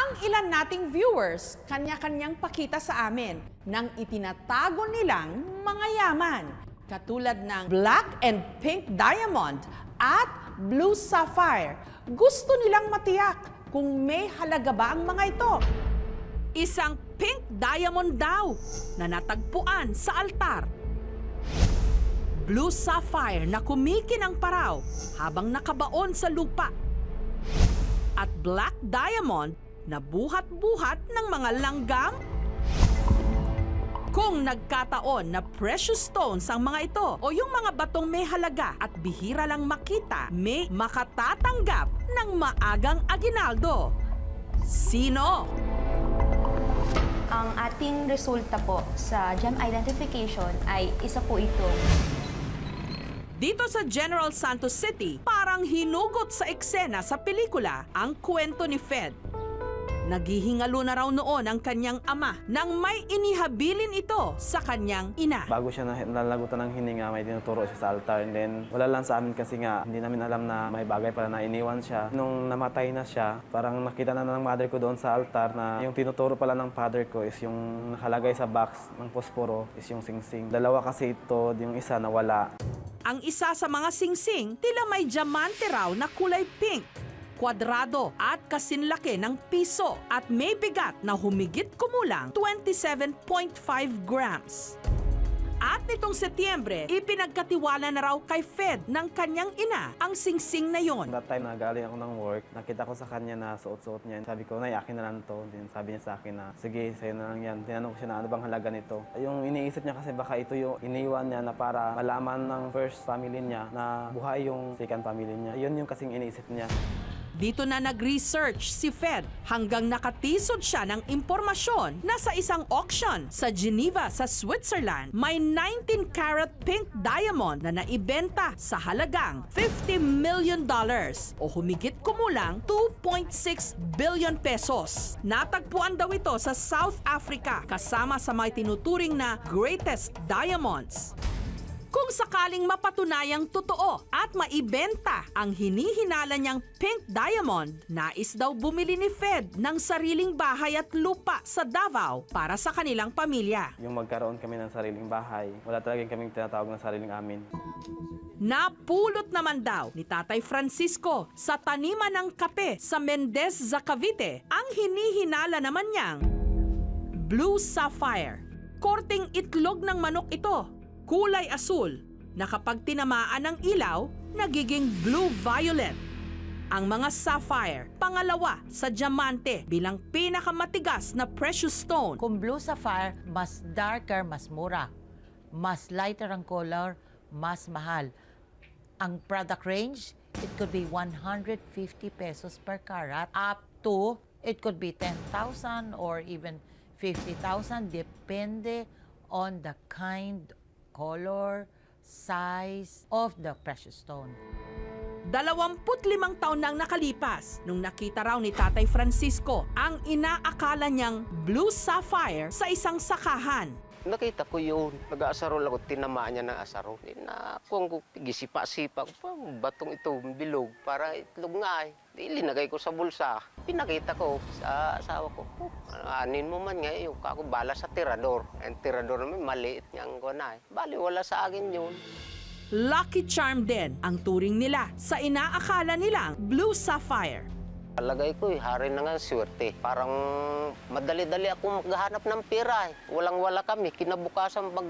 Ang ilan nating viewers, kanya-kanyang pakita sa amin ng itinatago nilang mga yaman, katulad ng black and pink diamond at blue sapphire. Gusto nilang matiyak kung may halaga ba ang mga ito. Isang pink diamond daw na natagpuan sa altar. Blue sapphire na kumikinang paraw habang nakabaon sa lupa. At black diamond na buhat-buhat ng mga langgam. Kung nagkataon na precious stones ang mga ito o yung mga batong may halaga at bihira lang makita, may makatatanggap ng maagang aginaldo. Sino? Ang ating resulta po sa gem identification ay isa po itong Dito sa General Santos City, parang hinugot sa eksena sa pelikula ang kwento ni Fed. Naghihingalo na raw noon ang kanyang ama nang may inihabilin ito sa kanyang ina. Bago siya nalalagutan ng hininga, may tinuturo siya sa altar. And then, wala lang sa amin kasi nga, hindi namin alam na may bagay pala na iniwan siya. Nung namatay na siya, parang nakita na ng mother ko doon sa altar na yung tinuturo pala ng father ko is yung nakalagay sa box ng posporo is yung singsing. Dalawa kasi ito, yung isa nawala. Ang isa sa mga singsing, tila may diamante raw na kulay pink, kwadrado at kasinlaki ng piso at may bigat na humigit kumulang 27.5 grams. At nitong Setyembre, ipinagkatiwala na raw kay Fed ng kanyang ina ang singsing na yon. That time na galing ako ng work, nakita ko sa kanya na suot-suot niya. Sabi ko, nay, akin na lang to. Then sabi niya sa akin na, sige, sa'yo na lang yan. Tinanong ko siya na ano bang halaga nito. Yung iniisip niya kasi baka ito yung iniwan niya na para malaman ng first family niya na buhay yung second family niya. Yun yung kasing iniisip niya. Dito na nag-research si Fed hanggang nakatisod siya ng impormasyon na sa isang auction sa Geneva sa Switzerland, may 19-carat pink diamond na naibenta sa halagang $50 million o humigit kumulang 2.6 billion pesos. Natagpuan daw ito sa South Africa kasama sa may tinuturing na greatest diamonds. Kung sakaling mapatunayang totoo at maibenta ang hinihinala niyang pink diamond, nais daw bumili ni Fed ng sariling bahay at lupa sa Davao para sa kanilang pamilya. Yung magkaroon kami ng sariling bahay, wala talagang kaming tinatawag ng sariling amin. Napulot naman daw ni Tatay Francisco sa taniman ng kape sa Mendez, Cavite ang hinihinala naman niyang blue sapphire. Korteng itlog ng manok ito. Kulay asul na kapag tinamaan ng ilaw, nagiging blue-violet. Ang mga sapphire, pangalawa sa diamante bilang pinakamatigas na precious stone. Kung blue sapphire, mas darker, mas mura. Mas lighter ang color, mas mahal. Ang product range, it could be 150 pesos per carat up to, it could be 10,000 or even 50,000, depende on the kind, color, size of the precious stone. 25 taon nang nakalipas nung nakita raw ni Tatay Francisco ang inaakala niyang blue sapphire sa isang sakahan. Nakita ko yun, nag-aasarol ako, tinamaan niya ng asarol. Kung gisipa-sipa ko, batong ito, bilog, para itlog nga eh. Ilinagay ko sa bulsa. Pinakita ko sa asawa ko, anin mo man nga yun, ako bala sa tirador. Ang tirador naman, maliit niyang ko na eh. Bali, wala sa akin yun. Lucky charm din ang turing nila sa inaakala nilang blue sapphire. Palagay ko hari na nga swerte. Parang madali-dali ako maghahanap ng pera eh. Walang-wala kami. Kinabukasan pag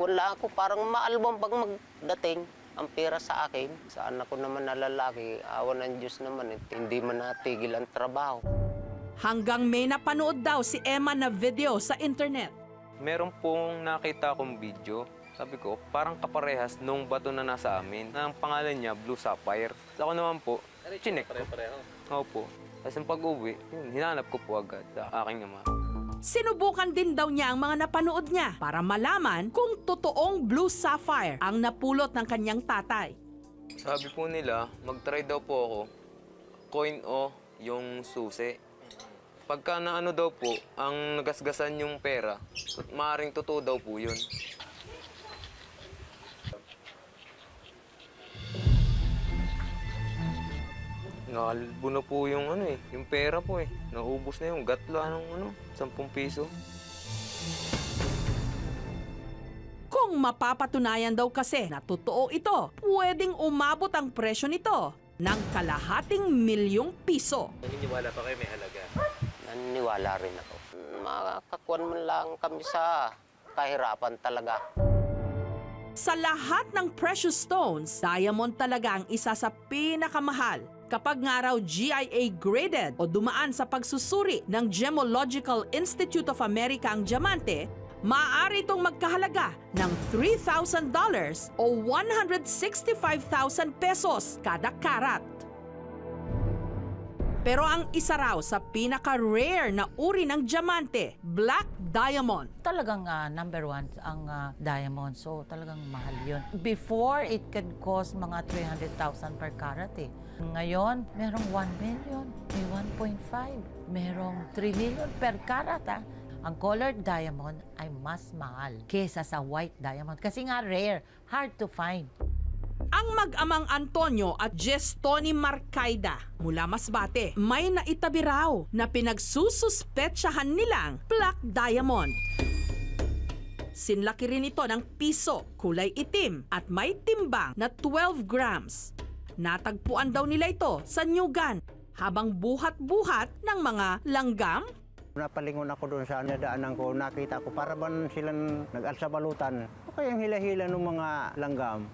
wala ako, parang maalbang pag magdating ang pera sa akin. Sa anak ko naman na lalaki, awa ng Diyos naman eh. Hindi man natigil ang trabaho. Hanggang may napanood daw si Emma na video sa internet. Meron pong nakita akong video. Sabi ko, parang kaparehas nung bato na nasa amin. Ang pangalan niya, Blue Sapphire. Ako naman po, chinek ko. Opo. Tapos yung pag-uwi, hinanap ko po agad sa aking ama. Sinubukan din daw niya ang mga napanood niya para malaman kung totoong blue sapphire ang napulot ng kanyang tatay. Sabi po nila, mag-try daw po ako, coin o yung susi. Pagka na ano daw po, ang nagasgasan yung pera, maaaring totoo daw po yun. Nakalbo na po yung yung pera po eh. Naubos na yung gatla ng 10 piso. Kung mapapatunayan daw kasi na totoo ito, pwedeng umabot ang presyo nito ng kalahating milyong piso. Naniniwala pa kayo may halaga? Naniniwala rin ako. Makakuan man lang kami sa kahirapan talaga. Sa lahat ng precious stones, diamond talaga ang isa sa pinakamahal. Kapag nga raw GIA graded o dumaan sa pagsusuri ng Gemological Institute of America ang diamante, maaari itong magkahalaga ng $3,000 o 165,000 pesos kada karat. Pero ang isa raw sa pinaka-rare na uri ng diamante, black diamond. Talagang number one ang diamond. So talagang mahal yun. Before, it could cost mga 300,000 per carat eh. Ngayon, merong 1 million, may 1.5, merong 3 million per carat. Ang colored diamond ay mas mahal kesa sa white diamond. Kasi nga rare, hard to find. Ang mag-amang Antonio at Gestoni Marcaida mula Masbate may naitabi raw na pinagsususpetsahan nilang black diamond. Sinlaki rin ito ng piso, kulay itim at may timbang na 12 grams. Natagpuan daw nila ito sa Nyugan habang buhat-buhat ng mga langgam. Napalingon ako doon sa nadaanan ko, nakita ko para ba silang nag-alsabalutan. O kaya yung hila-hila ng mga langgam.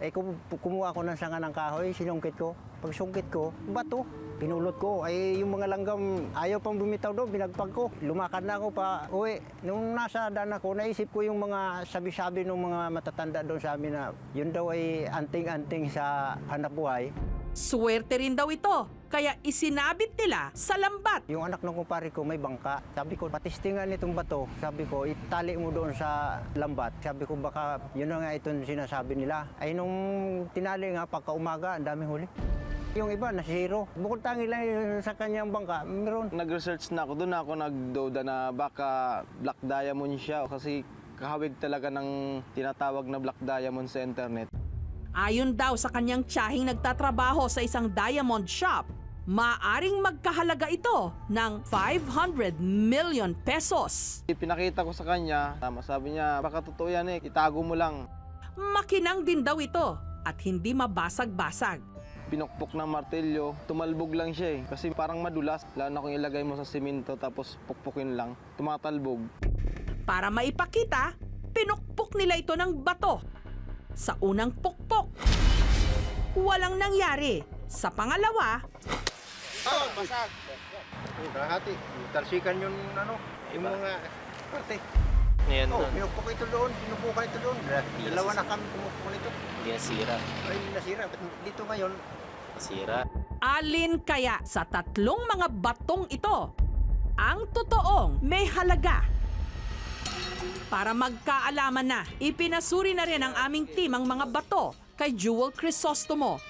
Kumuha ko ng sanga ng kahoy, sinungkit ko. Pag sungkit ko, bato, pinulot ko. Ay yung mga langgam, ayaw pang bumitaw doon, binagpag ko. Lumakad na ako pa uwi. Nung nasa daan ako, naisip ko yung mga sabi-sabi ng mga matatanda doon sa amin na yun daw ay anting-anting sa hanapbuhay. Swerte rin daw ito, kaya isinabit nila sa lambat. Yung anak ng kumpare ko may bangka. Sabi ko, patistingan itong bato. Sabi ko, itali mo doon sa lambat. Sabi ko, baka yun na nga itong sinasabi nila. Ay nung tinali nga, pagka umaga, ang daming huli. Yung iba, na zero. Bukod tangi lang yun sa kanyang bangka, meron. Nag-research na ako, doon ako nagduda na baka black diamond siya. Kasi kahawig talaga ng tinatawag na black diamond sa internet. Ayon daw sa kanyang tiyahing nagtatrabaho sa isang diamond shop, maaring magkahalaga ito ng 500 million pesos. Pinakita ko sa kanya, sabi niya, baka totoo yan eh, itago mo lang. Makinang din daw ito at hindi mabasag-basag. Pinukpok ng martilyo, tumalbog lang siya eh. Kasi parang madulas, lalo na kung ilagay mo sa simento tapos pukpukin lang, tumatalbog. Para maipakita, pinukpok nila ito ng bato. Sa unang pukpok, walang nangyari. Sa pangalawa, Basag. Rahati. Talsikan yung mga parte. Ngayon Pinupok ito doon, sinubukan ito doon. Dalawa na kami pumupok nito. Hindi nasira. Ay, nasira. Dito ngayon, Nasira. alin kaya sa tatlong mga batong ito ang totoong may halaga? Para magkaalaman na, ipinasuri na rin ng aming team ang mga bato kay Jewel Crisostomo,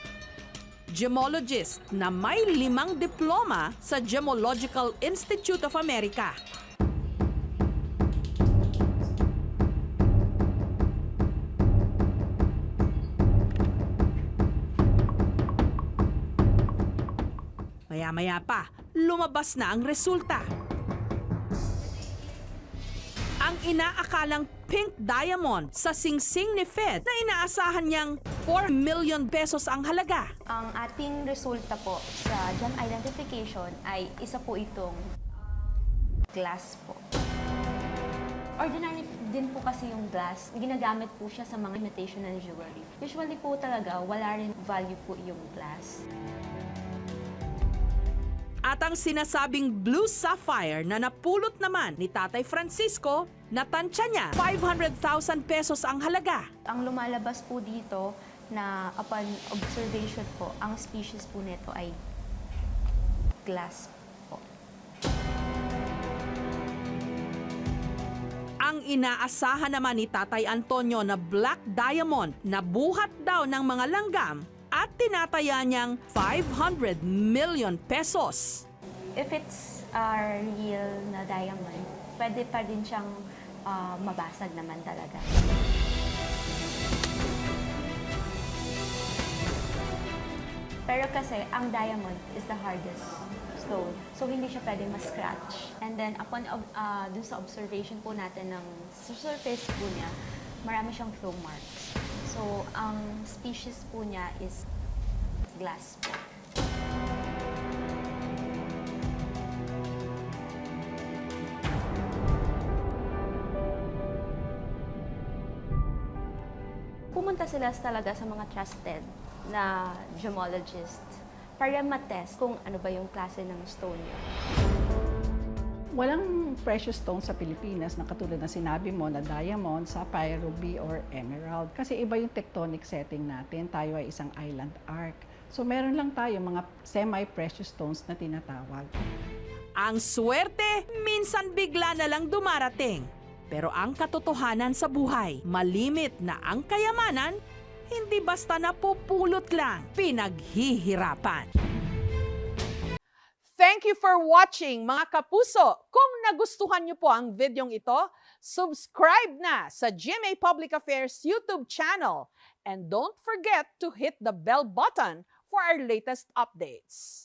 gemologist na may 5 diploma sa Gemological Institute of America. Maya-maya pa, lumabas na ang resulta. Ang inaakalang pink diamond sa singsing ni Fed na inaasahan niyang 4 million pesos ang halaga. Ang ating resulta po sa gem identification ay isa po itong glass po. Ordinary din po kasi yung glass, ginagamit po siya sa mga imitation and jewelry. Usually po talaga, wala rin value po yung glass. At ang sinasabing blue sapphire na napulot naman ni Tatay Francisco, natansya niya 500,000 pesos ang halaga. Ang lumalabas po dito na upon observation po, ang species po nito ay glass po. Ang inaasahan naman ni Tatay Antonio na black diamond na buhat daw ng mga langgam at tinataya niyang 500 million pesos. If it's a real na diamond, pwede pa din siyang mabasag naman talaga. Pero kasi, ang diamond is the hardest stone. So, hindi siya pwedeng ma-scratch. And then, upon dun sa observation po natin ng surface po niya, marami siyang flow marks. So, ang species po niya is glass po. Pumunta sila talaga sa mga trusted na gemologist para matest kung ano ba yung klase ng stone niya. Walang precious stone sa Pilipinas na katulad na sinabi mo na diamond, sapphire, ruby, or emerald. Kasi iba yung tectonic setting natin. Tayo ay isang island arc. So meron lang tayo mga semi-precious stones na tinatawag. Ang swerte, minsan bigla na lang dumarating. Pero ang katotohanan sa buhay, malimit na ang kayamanan, hindi basta napupulot lang, pinaghihirapan. Thank you for watching, mga kapuso. Kung nagustuhan niyo po ang videong ito, subscribe na sa GMA Public Affairs YouTube channel. And don't forget to hit the bell button for our latest updates.